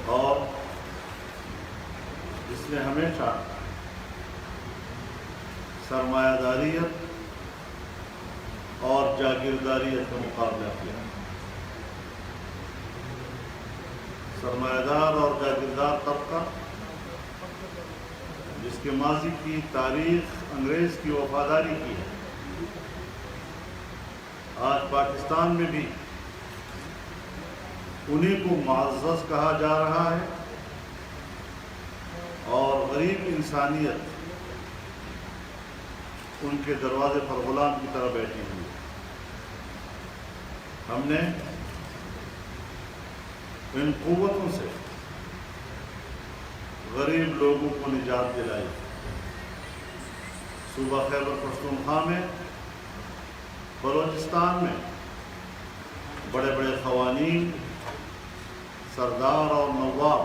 اور جس نے ہمیشہ سرمایہ داریت اور جاگیرداریت کا مقابلہ کیا. سرمایہ دار اور جاگیردار طبقہ جس کے ماضی کی تاریخ انگریز کی وفاداری کی ہے، آج پاکستان میں بھی انہیں کو معزز کہا جا رہا ہے اور غریب انسانیت ان کے دروازے پر غلام کی طرح بیٹھی ہوئی ہے. ہم نے ان قوتوں سے غریب لوگوں کو نجات دلائی. صوبہ خیبر پختونخوا میں، بلوچستان میں بڑے بڑے قوانین، سردار اور نواب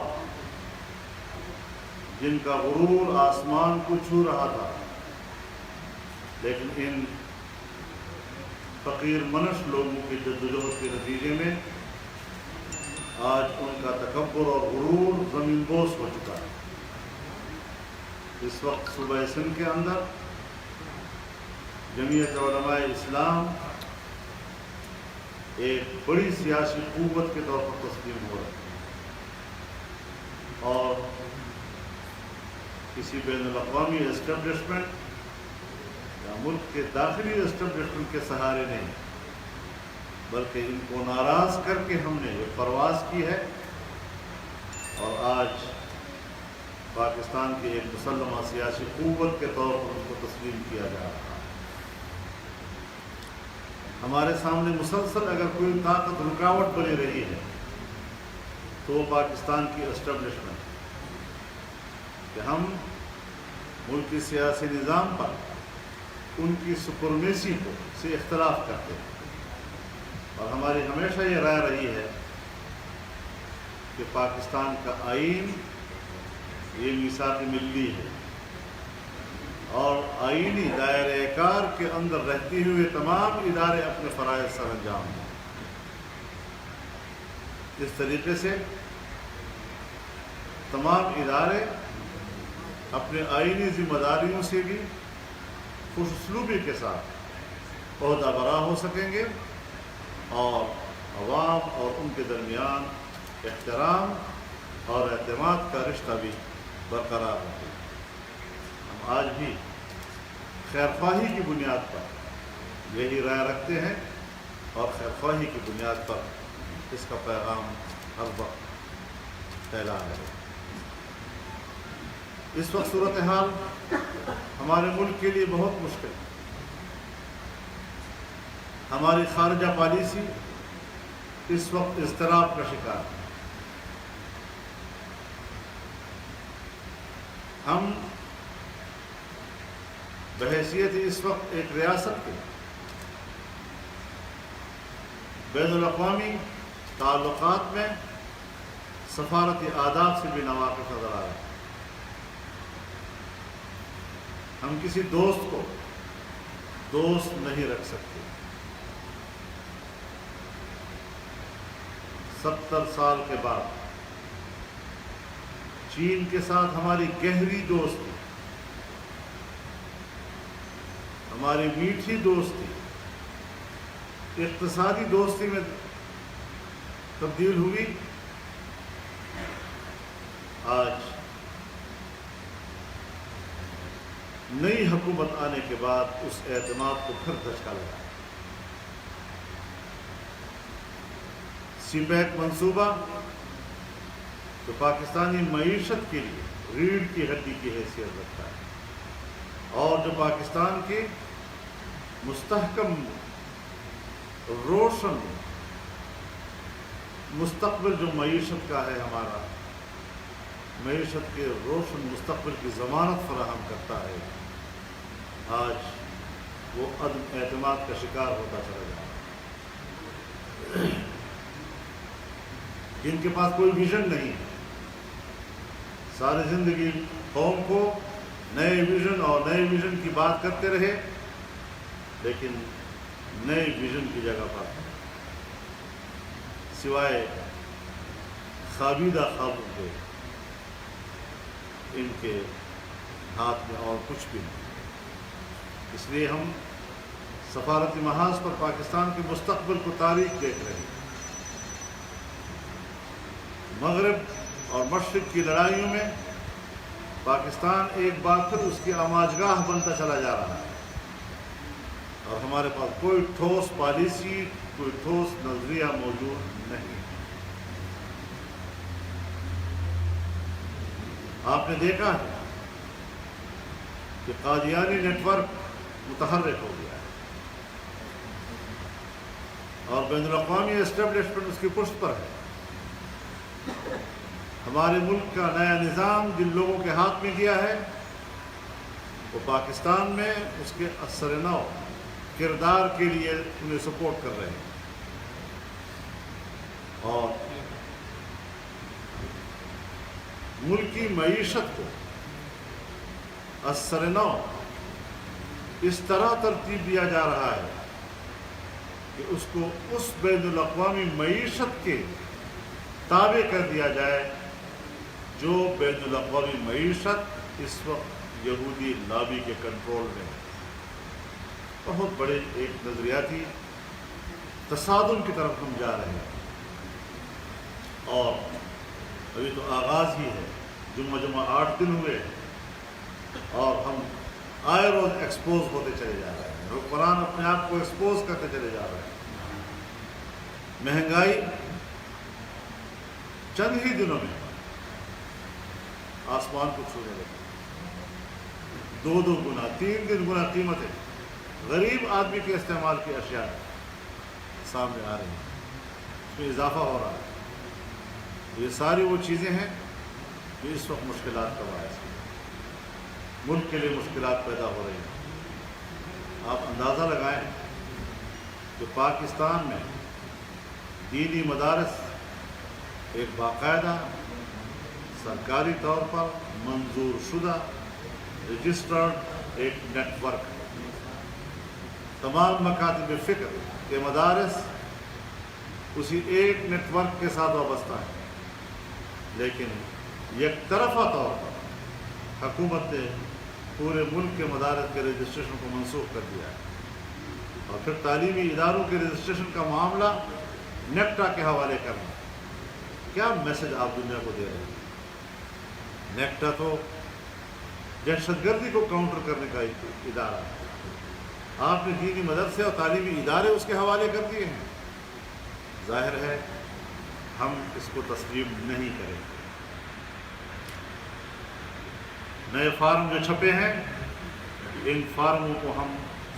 جن کا غرور آسمان کو چھو رہا تھا، لیکن ان فقیر منش لوگوں کی جدوجہد کے نتیجے میں آج ان کا تکبر اور غرور زمین بوس ہو چکا ہے. اس وقت صوبہ سندھ کے اندر جمعیت علماء اسلام ایک بڑی سیاسی قوت کے طور پر تسلیم ہو رہا ہے اور کسی بین الاقوامی اسٹیبلشمنٹ یا ملک کے داخلی اسٹیبلشمنٹ کے سہارے نہیں، بلکہ ان کو ناراض کر کے ہم نے یہ پرواز کی ہے اور آج پاکستان کی ایک مسلمہ سیاسی قوت کے طور پر ان کو تسلیم کیا جا رہا ہے. ہمارے سامنے مسلسل اگر کوئی طاقت رکاوٹ بنی رہی ہے تو وہ پاکستان کی اسٹیبلشمنٹ، کہ ہم ملکی سیاسی نظام پر ان کی سپرمیسی کو سے اختلاف کرتے ہیں، اور ہماری ہمیشہ یہ رائے رہی ہے کہ پاکستان کا آئین یہ میثاق ملی ہے اور آئینی دائرۂ کار کے اندر رہتے ہوئے تمام ادارے اپنے فرائض سر انجام دیں. اس طریقے سے تمام ادارے اپنے آئینی ذمہ داریوں سے بھی خوش اسلوبی کے ساتھ عہدہ برآ ہو سکیں گے اور عوام اور ان کے درمیان احترام اور اعتماد کا رشتہ بھی برقرار رہے. ہم آج بھی خیر خواہی کی بنیاد پر یہی رائے رکھتے ہیں اور خیر خواہی کی بنیاد پر اس کا پیغام ہر وقت پھیلا ہے. اس وقت صورتحال ہمارے ملک کے لیے بہت مشکل ہے. ہماری خارجہ پالیسی اس وقت اضطراب کا شکار ہے. ہم بحیثیت اس وقت ایک ریاست کے بین الاقوامی تعلقات میں سفارتی آداب سے بھی ناواقف نظر آ رہے ہیں. ہم کسی دوست کو دوست نہیں رکھ سکتے. 70 سال کے بعد چین کے ساتھ ہماری گہری دوستی، ہماری میٹھی دوستی اقتصادی دوستی میں تبدیل ہوئی. آج نئی حکومت آنے کے بعد اس اعتماد کو پھر دھچکا لگا. سی پیک منصوبہ جو پاکستانی معیشت کے لیے ریڑھ کی ہڈی کی حیثیت رکھتا ہے اور جو پاکستان کے مستحکم روشن مستقبل جو معیشت کا ہے، ہمارا معیشت کے روشن مستقبل کی ضمانت فراہم کرتا ہے، آج وہ عدم اعتماد کا شکار ہوتا چلا جا رہا ہے. جن کے پاس کوئی ویژن نہیں ہے، ساری زندگی قوم کو نئے ویژن اور نئے ویژن کی بات کرتے رہے، لیکن نئے ویژن کی جگہ پر سوائے خوابیدہ خوابوں کے ان کے ہاتھ میں اور کچھ بھی نہیں. اس لیے ہم سفارتی محاذ پر پاکستان کے مستقبل کو تاریخ دیکھ رہے ہیں. مغرب اور مشرق کی لڑائیوں میں پاکستان ایک بار پھر اس کی آماجگاہ بنتا چلا جا رہا ہے، اور ہمارے پاس کوئی ٹھوس پالیسی، کوئی ٹھوس نظریہ موجود نہیں. آپ نے دیکھا ہے کہ قادیانی نیٹ ورک متحرک ہو گیا ہے، اور بین الاقوامی اسٹیبلشمنٹ اس کی پشت پر ہے. ہمارے ملک کا نیا نظام جن لوگوں کے ہاتھ میں گیا ہے وہ پاکستان میں اس کے اثر نو کردار کے لیے انہیں سپورٹ کر رہے ہیں، اور ملکی معیشت کو اثر نو اس طرح ترتیب دیا جا رہا ہے کہ اس کو اس بین الاقوامی معیشت کے تابع کر دیا جائے جو بین الاقوامی معیشت اس وقت یہودی لابی کے کنٹرول میں ہے. بہت بڑے ایک نظریاتی تصادم کی طرف ہم جا رہے ہیں، اور ابھی تو آغاز ہی ہے. جمعہ 8 دن ہوئے اور ہم آئے روز ایکسپوز ہوتے چلے جا رہے ہیں. حکمران اپنے آپ کو ایکسپوز کرتے چلے جا رہے ہیں. مہنگائی چند ہی دنوں میں آسمان کو چھونے لگی. 2 گنا 3 گنا قیمتیں غریب آدمی کے استعمال کی اشیاء سامنے آ رہی ہیں، اس میں اضافہ ہو رہا ہے. یہ ساری وہ چیزیں ہیں جو اس وقت مشکلات کا باعث ہیں، ملک کے لیے مشکلات پیدا ہو رہی ہیں. آپ اندازہ لگائیں کہ پاکستان میں دینی مدارس ایک باقاعدہ سرکاری طور پر منظور شدہ رجسٹرڈ ایک نیٹ ورک ہے. تمام مکاتب فکر کے مدارس اسی ایک نیٹ ورک کے ساتھ وابستہ ہیں، لیکن یک طرفہ طور پر حکومت نے پورے ملک کے مدارس کے رجسٹریشن کو منسوخ کر دیا ہے، اور پھر تعلیمی اداروں کے رجسٹریشن کا معاملہ نیپٹا کے حوالے کرنا. کیا میسج آپ دنیا کو دے رہے ہیں؟ نیپٹا تو دہشت گردی کو کاؤنٹر کرنے کا ادارہ ہے. آپ نے دینی مدرسے اور تعلیمی ادارے اس کے حوالے کر دیے ہیں. ظاہر ہے ہم اس کو تسلیم نہیں کریں گے. نئے فارم جو چھپے ہیں ان فارموں کو ہم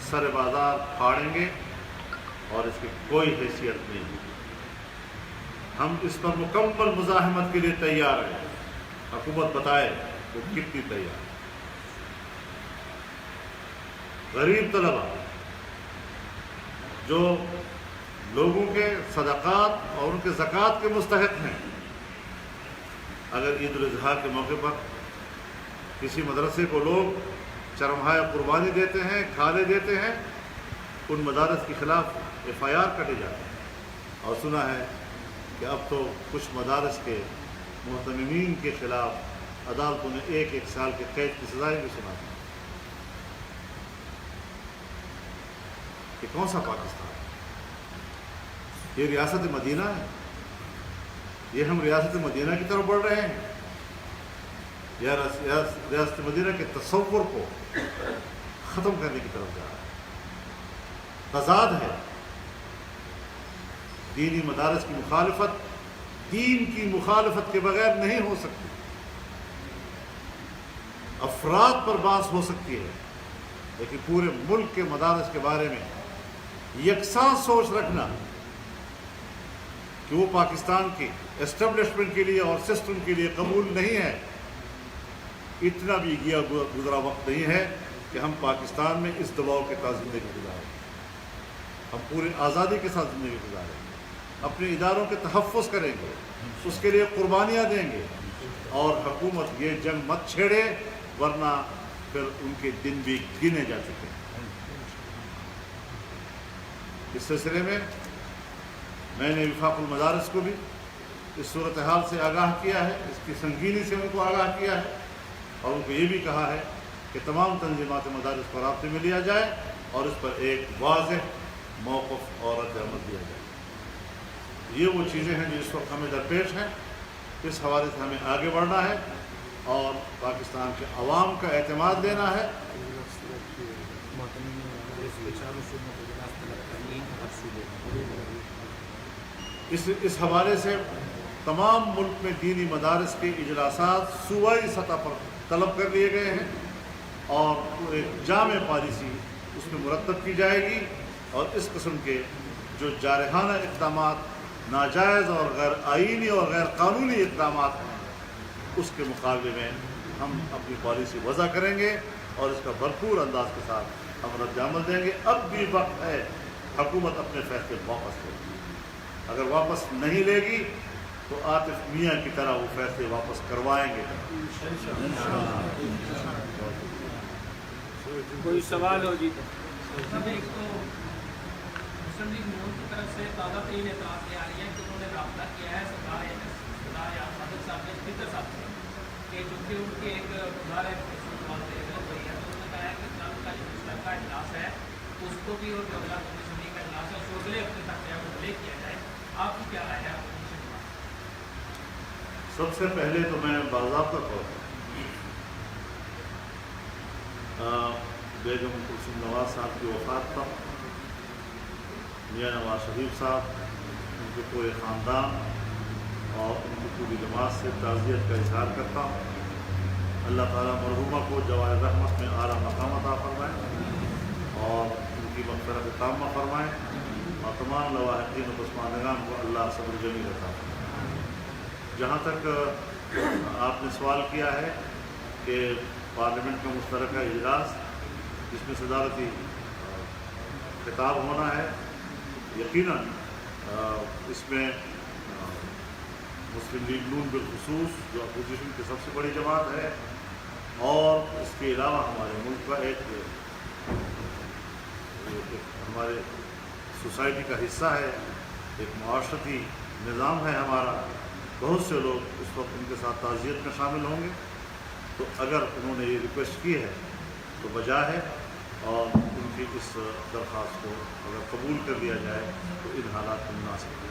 سر بازار پھاڑیں گے اور اس کی کوئی حیثیت نہیں ہے. ہم اس پر مکمل مزاحمت کے لیے تیار ہیں. حکومت بتائے وہ کتنی تیار ہے. غریب طلبہ جو لوگوں کے صدقات اور ان کے زکوٰۃ کے مستحق ہیں، اگر عید الاضحیٰ کے موقع پر کسی مدرسے کو لوگ چرمہائے قربانی دیتے ہیں، کھالے دیتے ہیں، ان مدارس کے خلاف FIR کٹے جاتے ہیں. اور سنا ہے کہ اب تو کچھ مدارس کے محتممین کے خلاف عدالتوں نے 1 سال کے قید کی سزائیں بھی سنا دی. کہ کون سا پاکستان ہے؟ یہ ریاست مدینہ ہے. یہ ہم ریاست مدینہ کی طرف بڑھ رہے ہیں یا ریاست مدینہ کے تصور کو ختم کرنے کی طرف جا رہے ہیں؟ تضاد ہے. دینی مدارس کی مخالفت دین کی مخالفت کے بغیر نہیں ہو سکتی. افراد پر باعث ہو سکتی ہے، لیکن پورے ملک کے مدارس کے بارے میں یکساں سوچ رکھنا کہ وہ پاکستان کی اسٹیبلشمنٹ کے لیے اور سسٹم کے لیے قبول نہیں ہے. اتنا بھی گیا گزرا وقت نہیں ہے کہ ہم پاکستان میں اس دباؤ کے ساتھ زندگی گزاریں. ہم پوری آزادی کے ساتھ زندگی گزاریں گے، اپنے اداروں کے تحفظ کریں گے، اس کے لیے قربانیاں دیں گے. اور حکومت یہ جنگ مت چھیڑے ورنہ پھر ان کے دن بھی گنے جا چکے ہیں. اس سلسلے میں میں نے وفاق المدارس کو بھی इस सूरत हाल से आगाह किया है, इसकी संगीनी से उनको आगाह किया है और उनको ये भी कहा है कि तमाम तंजीमात मदारिस को राब्ते में लिया जाए और इस पर एक वाज़ेह मौक़िफ़ और रद्द-ए-अमल दिया जाए। ये वो चीज़ें हैं जो इस वक्त हमें दरपेश हैं। इस हवाले से हमें आगे बढ़ना है और पाकिस्तान के अवाम का एतमाद लेना है। इस हवाले से तमाम मुल्क में दीनी मदारिस के इजलासात सूबाई सतह पर तलब कर लिए गए हैं और एक जामे पॉलिसी उसमें मुरतब की जाएगी और इस किस्म के जो जारहाना इक़दामात, नाजायज़ और गैर आईनी और गैर कानूनी इक़दामात हैं, उसके मुकाबले में हम अपनी पॉलिसी वज़ा करेंगे और इसका भरपूर अंदाज के साथ हम रद्द-ए-अमल देंगे। अब भी वक्त है हुकूमत अपने फैसले वापस लेगी। अगर वापस नहीं लेगी तो आतिफ मियाँ की तरह वो फैसले वापस करवाएंगे। कोई सवाल हो जी? मुस्लिम लीग नून की तरफ से ताज़ा तरीन एतराज़ ये आ रही है कि उन्होंने रब्ता किया है सरदार सादिक साहब ने स्पीकर साहब से कि चूँकि उनके एक गुजार है गलत हुई है, तो उन्होंने कहा है कि कल का जो मुस्लिम का इजलास है उसको भी और जो अगला कमीशन का इजलास है उसको अगले हफ्ते तक जो है वो डिले किया जाए। आपकी क्या राय है? सबसे पहले तो मैं बाज़ाब्ता तौर पर बेगम कुलसूम नवाज साहब की वफ़ात पर मियाँ नवाज शरीफ साहब, उनके पूरे ख़ानदान और उनकी पूरी जमात से ताज़ियत का इज़हार करता हूँ। अल्लाह ताला मरहूमा को जवाए रहमत में आला मकाम अता फरमाए और उनकी मग़फ़िरत ताम्मा फरमाए और तमाम लवाहिक़ीन व पसमानदगान को अल्लाह सब्र जमील अता फरमाए। जहाँ तक आपने सवाल किया है कि पार्लियामेंट का मुश्तरका इजलास जिसमें सदारती खिताब होना है, यकीनन इसमें मुस्लिम लीग नून बिलखुसूस जो अपोजिशन की सबसे बड़ी जमात है और इसके अलावा हमारे मुल्क का एक हमारे सोसाइटी का हिस्सा है, एक मुआशरती निज़ाम है हमारा, बहुत से लोग इस वक्त उनके साथ ताज़ियत में शामिल होंगे। तो अगर उन्होंने ये रिक्वेस्ट की है तो बजा है और उनकी इस दरख्वास्त को अगर कबूल कर लिया जाए तो इन हालात को मुनासिब है।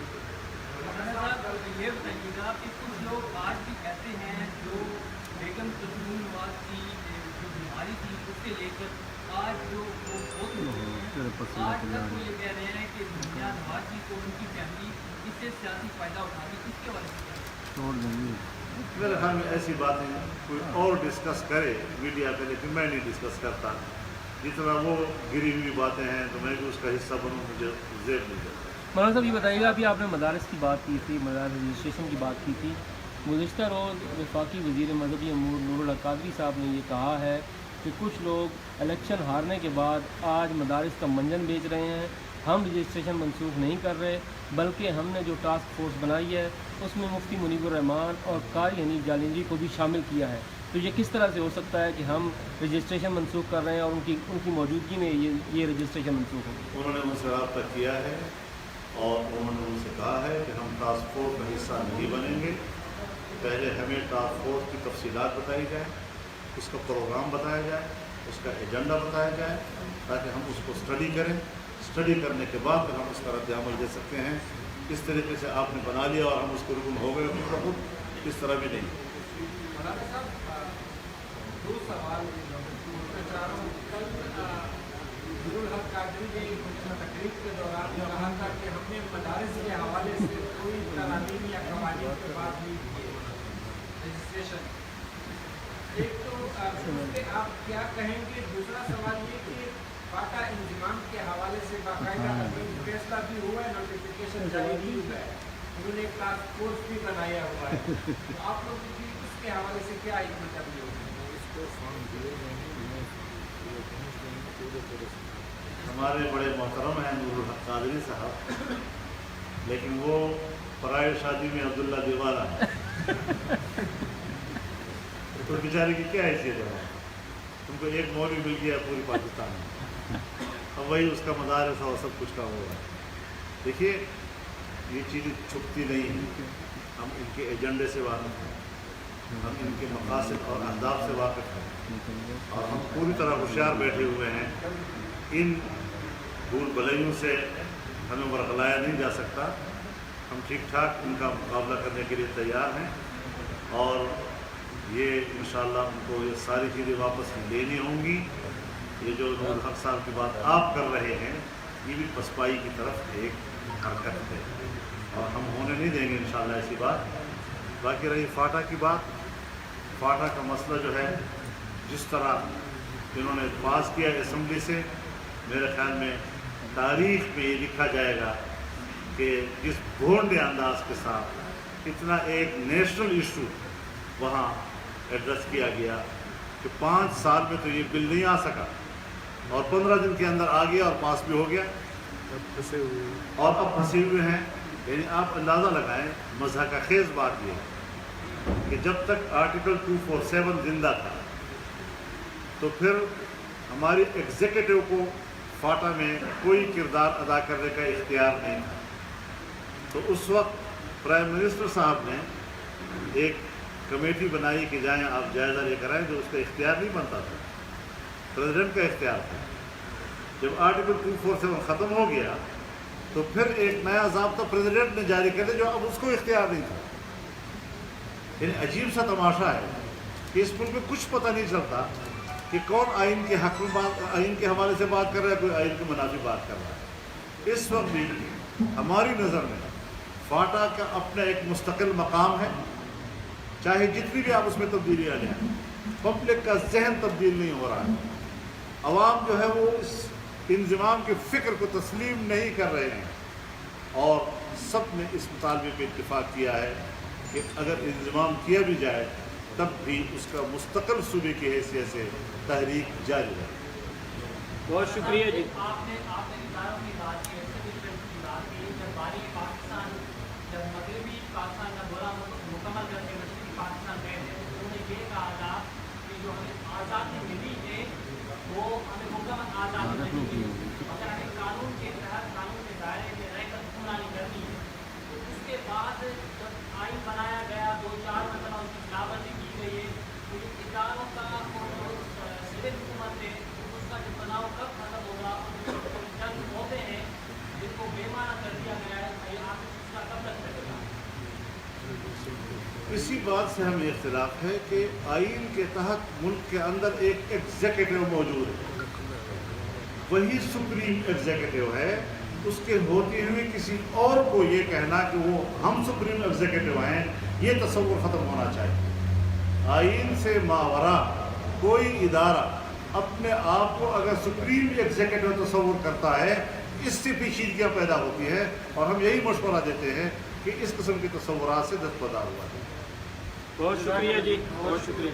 ये बताइएगा कि कुछ लोग आज भी कहते हैं जो बेगम कुलसूम नवाज की जो बीमारी थी उसके लेकर आज जो वो बहुत आज तक वो ये कह रहे हैं कि मियां नवाज जी को उनकी फैमिली इससे सियासी फ़ायदा उठानी, इसके बारे में मेरे ख्याल में ऐसी बातें कोई और डिस्कस करे मीडिया पे, लेकिन मैं नहीं डिस्कस करता। जितना वो गिरी हुई बातें हैं तो मैं भी उसका हिस्सा बनूँ, मुझे ज़ेब मिल जाता है। मौलाना साहब ये बताइएगा, अभी आपने मदारस की बात की थी, मदारस रजिस्ट्रेशन की बात की थी। गुज़िश्ता रोज़ वफाकी वज़ीर मज़हबी अमूर नूरुल हक कादरी साहब ने ये कहा है कि कुछ लोग इलेक्शन हारने के बाद आज मदारस का मंजन बेच रहे हैं। हम रजिस्ट्रेशन मनसूख नहीं कर रहे, बल्कि हमने जो टास्क फोर्स बनाई है उसमें मुफ्ती मुनीबुर रहमान और कारी हनीफ जालिंजी को भी शामिल किया है। तो ये किस तरह से हो सकता है कि हम रजिस्ट्रेशन मनसूख कर रहे हैं और उनकी मौजूदगी में ये रजिस्ट्रेशन मनसूख हो? उन्होंने उनसे रब्ता किया है और उन्होंने उनसे कहा है कि हम टास्क फोर्स का हिस्सा नहीं बनेंगे। पहले हमें टास्क फोर्स की तफसीलात बताई जाए, उसका प्रोग्राम बताया जाए, उसका एजेंडा बताया जाए, ताकि हम उसको स्टडी करें। स्टडी करने के बाद फिर हम उसका रद्द-ए-अमल दे सकते हैं। इस तरीके से आपने बना लिया और हम उसको रुकन हो गए, इस तरह भी नहीं। दो सवाल पूछना चाह रहा हूँ। कल नूरुल हक कादरी ने तकरीब के दौरान कहा था कि हमने मदारिस के हवाले से कोई तरामीम या कवानीन के बात नहीं की है, रजिस्ट्रेशन। एक तो आप क्या कहेंगे? दूसरा सवाल ये कि फाटा इंतजाम के हवाले से बाकायदा फैसला भी हुआ है, नोटिफिकेशन जारी भी हुआ है, उन्होंने एक टास्क फोर्स भी बनाया हुआ है। तो आप लोग की उसके हवाले से क्या हिकमत अमली होगी? हमारे बड़े मोहतरम हैं नूरुल हक कादरी साहब, लेकिन वो पराए शादी में अब्दुल्ला दीवाना है। तो बेचारे की क्या हैसियत है? तुमको एक मौलवी मिल गया पूरी पाकिस्तान में, अब वही उसका मदारसा और सब कुछ का होगा। देखिए ये चीज़ें छुपती नहीं हैं, हम इनके एजेंडे से वाकिफ़ हैं, हम इनके मकासद और अहदाफ से वाकिफ़ हैं, और हम पूरी तरह होशियार बैठे हुए हैं। इन भूल भलाइयों से हमें बरगलाया नहीं जा सकता। हम ठीक ठाक इनका मुकाबला करने के लिए तैयार हैं, और ये इंशाअल्लाह उनको ये सारी चीज़ें वापस लेनी होंगी। ये जो नूरुल हक साहब की बात आप कर रहे हैं, ये भी पसपाई की तरफ एक हरकत है, और हम होने नहीं देंगे इंशाअल्लाह ऐसी बात। बाकी रही फाटा की बात, फाटा का मसला जो है, जिस तरह इन्होंने पास किया असम्बली से, मेरे ख्याल में तारीख में ये लिखा जाएगा कि जिस भोंडे अंदाज के साथ इतना एक नेशनल इशू वहाँ एड्रेस किया गया कि 5 साल में तो ये बिल नहीं आ सका, और 15 दिन के अंदर आ गया और पास भी हो गया, और अब फंसे हुए हैं। यानी आप अंदाज़ा लगाएं, मज़हक़ खेज़ बात ये है कि जब तक आर्टिकल 247 जिंदा था, तो फिर हमारी एग्जीक्यूटिव को फाटा में कोई किरदार अदा करने का इख्तियार नहीं था। तो उस वक्त प्राइम मिनिस्टर साहब ने एक कमेटी बनाई कि जाएं आप जायज़ा लेकर आएँ, जो उसका इख्तियार नहीं बनता था, प्रेसिडेंट का इख्तियार था। जब आर्टिकल 247 ख़त्म हो गया, तो फिर एक नया ज़ाब्ता प्रेसिडेंट ने जारी कर दिया, जो अब उसको इख्तियार नहीं था। यानी अजीब सा तमाशा है कि इस मुल्क में कुछ पता नहीं चलता कि कौन आइन के हक़ में आइन के हवाले से बात कर रहा है, कोई आइन के मुनाफी बात कर रहा है। इस वक्त भी हमारी नज़र में फाटा का अपना एक मुस्तकिल मकाम है, चाहे जितनी भी आप उसमें तब्दीलियाँ लें, पब्लिक का जहन तब्दील नहीं हो रहा है। अवाम जो है वो इस इंज़िमाम की फ़िक्र को तस्लीम नहीं कर रहे हैं, और सब ने इस मुतालबे पर इत्तिफ़ाक़ किया है कि अगर इंज़िमाम किया भी जाए, तब भी उसका मुस्तकिल सूबे की हैसियत से तहरीक जारी रहे। बहुत शुक्रिया जी। आपने इदारों की बात की, एग्जीक्यूटिव की बात की। जब बारी पाकिस्तान, जब मगरबी पाकिस्तान का दौरा मुकम्मल करके मशरक़ी पाकिस्तान गए थे, तो उन्होंने ये कहा था कि जो हमें आज़ादी मिली है वो हमें मुकम्मल आज़ादी नहीं मिली, अगर हमें कानून के तहत, कानून के दायरे में रहकर हुक्मरानी करनी है। तो उसके बाद जब आइन बनाया गया, 2-4 मरतबा उसकी खिलाफवर्जी की गई है, तो ये इदारों का और जो सिविल हुकूमत है उसका जो तनाव कब खत्म होगा, और जो चंद पौधे हैं जिनको बेमाना कर दिया गया है, ये आप उसका कब तक चलेगा? इसी बात से हमें इख्तिलाफ है कि आइन के तहत मुल्क के अंदर एक एग्जीक्यूटिव मौजूद है, वही सुप्रीम एग्जीक्यूटिव है। उसके होते हुए किसी और को ये कहना कि वो हम सुप्रीम एग्जीक्यूटिव हैं, ये तस्वुर ख़त्म होना चाहिए। आइन से मावरा कोई इदारा अपने आप को अगर सुप्रीम एग्जीक्यूटिव तस्वुर करता है, इससे पेचीदगियाँ पैदा होती है, और हम यही मशवरा देते हैं कि इस किस्म के तस्वुरात से दस्तबरदार हुआ है। बहुत शुक्रिया जी, बहुत शुक्रिया।